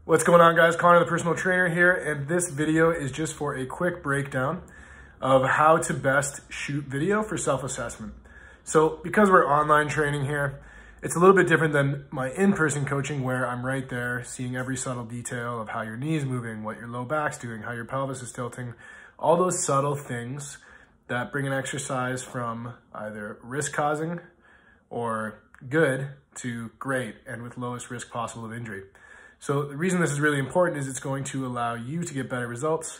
What's going on, guys? Connor, the personal trainer here, and this video is just for a quick breakdown of how to best shoot video for self-assessment. So because we're online training here, it's a little bit different than my in-person coaching where I'm right there seeing every subtle detail of how your knee's moving, what your low back's doing, how your pelvis is tilting, all those subtle things that bring an exercise from either risk-causing or good to great and with lowest risk possible of injury. So the reason this is really important is it's going to allow you to get better results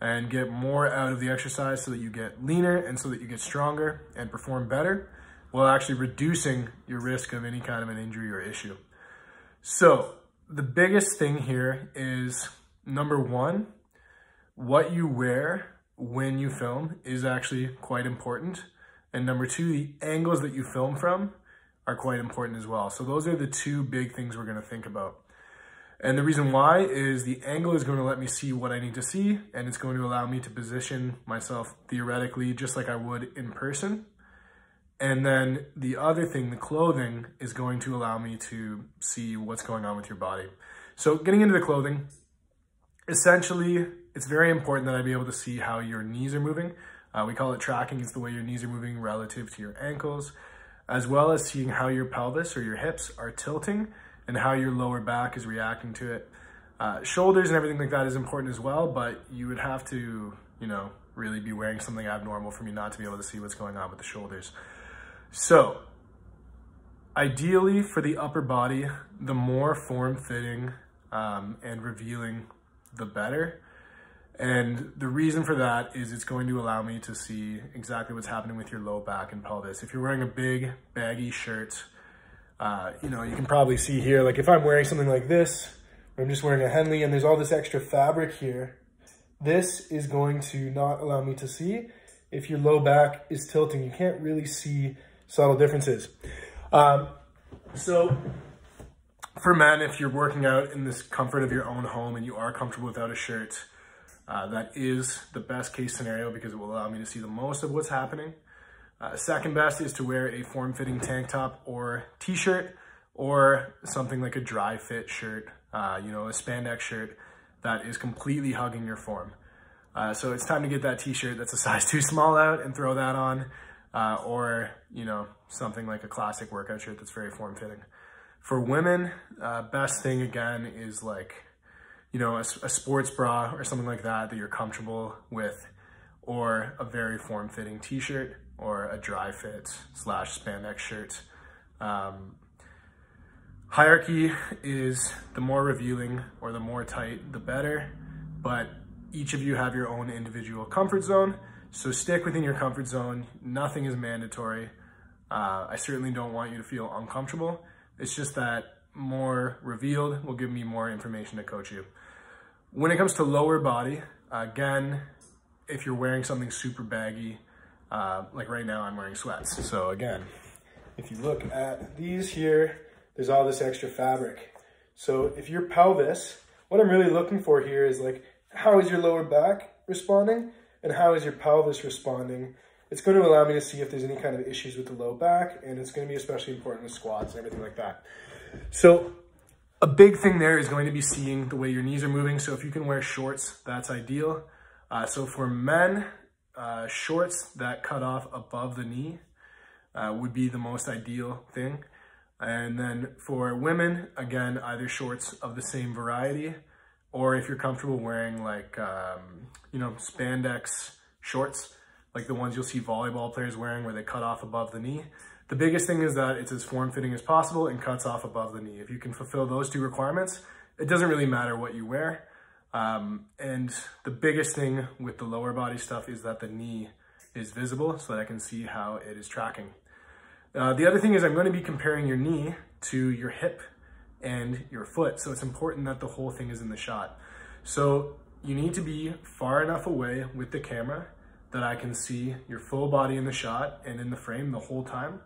and get more out of the exercise so that you get leaner and so that you get stronger and perform better while actually reducing your risk of any kind of an injury or issue. So the biggest thing here is, number one, what you wear when you film is actually quite important. And number two, the angles that you film from are quite important as well. So those are the two big things we're going to think about. And the reason why is the angle is going to let me see what I need to see, and it's going to allow me to position myself theoretically just like I would in person. And then the other thing, the clothing, is going to allow me to see what's going on with your body. So getting into the clothing, essentially, it's very important that I be able to see how your knees are moving. We call it tracking. It's the way your knees are moving relative to your ankles, as well as seeing how your pelvis or your hips are tilting and how your lower back is reacting to it. Shoulders and everything like that is important as well, but you would have to, really be wearing something abnormal for me not to be able to see what's going on with the shoulders. So ideally for the upper body, the more form-fitting and revealing, the better. And the reason for that is it's going to allow me to see exactly what's happening with your low back and pelvis. If you're wearing a big baggy shirt, you can probably see here, like if I'm wearing something like this, or I'm just wearing a Henley and there's all this extra fabric here, this is going to not allow me to see if your low back is tilting. You can't really see subtle differences. So for men, if you're working out in this comfort of your own home and you are comfortable without a shirt, that is the best case scenario because it will allow me to see the most of what's happening. Second best is to wear a form-fitting tank top or t-shirt or something like a dry fit shirt, a spandex shirt that is completely hugging your form. So it's time to get that t-shirt that's a size too small out and throw that on, or something like a classic workout shirt that's very form-fitting. For women, best thing again is like, a sports bra or something like that you're comfortable with, or a very form-fitting t-shirt or a dry fit / spandex shirt. Hierarchy is the more revealing or the more tight, the better, but each of you have your own individual comfort zone. So stick within your comfort zone. Nothing is mandatory. I certainly don't want you to feel uncomfortable. It's just that more revealed will give me more information to coach you. When it comes to lower body, again, if you're wearing something super baggy, like right now I'm wearing sweats. So again, if you look at these here, there's all this extra fabric. So if your pelvis, what I'm really looking for here is like, how is your lower back responding and how is your pelvis responding? It's going to allow me to see if there's any kind of issues with the low back, and it's going to be especially important with squats and everything like that. So a big thing there is going to be seeing the way your knees are moving. So if you can wear shorts, that's ideal. So for men, shorts that cut off above the knee would be the most ideal thing. And then for women, again, either shorts of the same variety, or if you're comfortable wearing like, spandex shorts, like the ones you'll see volleyball players wearing where they cut off above the knee. The biggest thing is that it's as form-fitting as possible and cuts off above the knee. If you can fulfill those two requirements, it doesn't really matter what you wear. And the biggest thing with the lower body stuff is that the knee is visible so that I can see how it is tracking. The other thing is I'm going to be comparing your knee to your hip and your foot. So it's important that the whole thing is in the shot. So you need to be far enough away with the camera that I can see your full body in the shot and in the frame the whole time.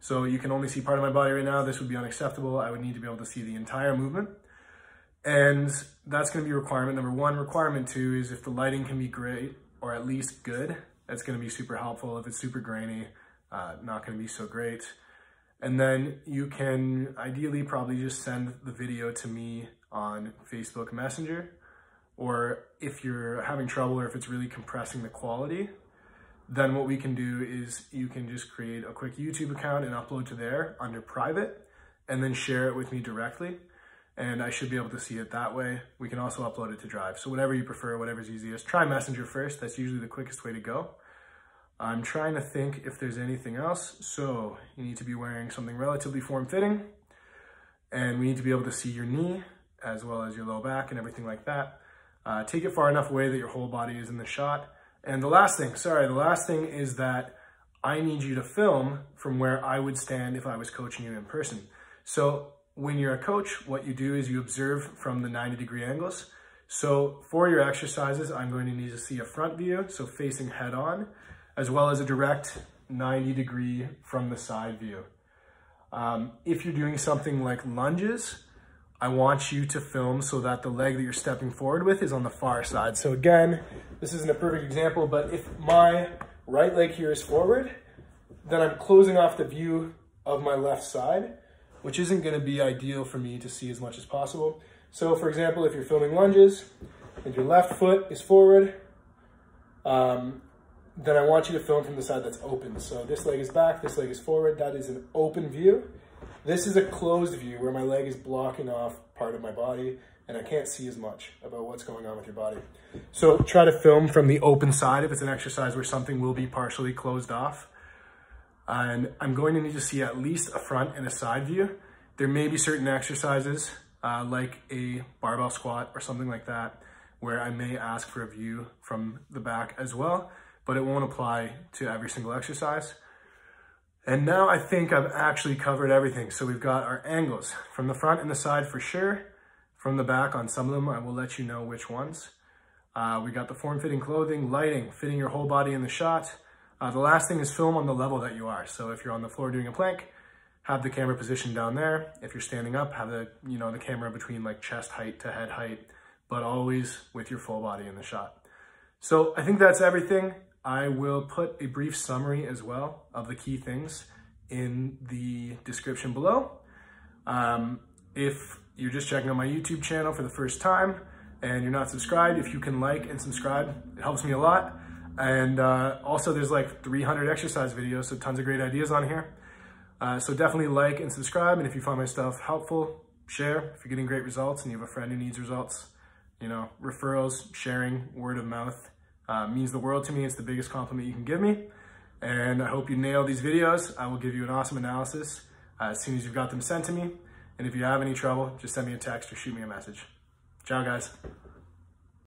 So you can only see part of my body right now. This would be unacceptable. I would need to be able to see the entire movement. And that's going to be requirement number one. Requirement two is if the lighting can be great or at least good, that's going to be super helpful. If it's super grainy, not going to be so great. And then you can ideally probably just send the video to me on Facebook Messenger, or if you're having trouble or if it's really compressing the quality, then what we can do is you can just create a quick YouTube account and upload to there under private, and then share it with me directly. And I should be able to see it that way. We can also upload it to Drive. So whatever you prefer, whatever's easiest. Try Messenger first. That's usually the quickest way to go. I'm trying to think if there's anything else. So you need to be wearing something relatively form-fitting, and we need to be able to see your knee as well as your low back and everything like that. Take it far enough away that your whole body is in the shot. And the last thing is that I need you to film from where I would stand if I was coaching you in person. So when you're a coach, what you do is you observe from the 90-degree angles. So for your exercises, I'm going to need to see a front view, so facing head on, as well as a direct 90-degree from the side view. If you're doing something like lunges, I want you to film so that the leg that you're stepping forward with is on the far side. So again, this isn't a perfect example, but if my right leg here is forward, then I'm closing off the view of my left side, which isn't going to be ideal for me to see as much as possible. So for example, if you're filming lunges and your left foot is forward, then I want you to film from the side that's open. So this leg is back, this leg is forward. That is an open view. This is a closed view where my leg is blocking off part of my body and I can't see as much about what's going on with your body. So try to film from the open side if it's an exercise where something will be partially closed off. And I'm going to need to see at least a front and a side view. There may be certain exercises like a barbell squat or something like that, where I may ask for a view from the back as well, but it won't apply to every single exercise. And now I think I've actually covered everything. So we've got our angles from the front and the side for sure. From the back on some of them, I will let you know which ones. We got the form-fitting clothing, lighting, fitting your whole body in the shot. The last thing is film on the level that you are. So if you're on the floor doing a plank, have the camera positioned down there. If you're standing up, have the camera between like chest height to head height, but always with your full body in the shot. So I think that's everything. I will put a brief summary as well of the key things in the description below. If you're just checking out my YouTube channel for the first time and you're not subscribed, if you can like and subscribe, it helps me a lot. And also there's like 300 exercise videos, so tons of great ideas on here. So definitely like and subscribe. And if you find my stuff helpful, share. If you're getting great results and you have a friend who needs results, referrals, sharing, word of mouth means the world to me. It's the biggest compliment you can give me. And I hope you nail these videos. I will give you an awesome analysis as soon as you've got them sent to me. And if you have any trouble, just send me a text or shoot me a message. Ciao, guys.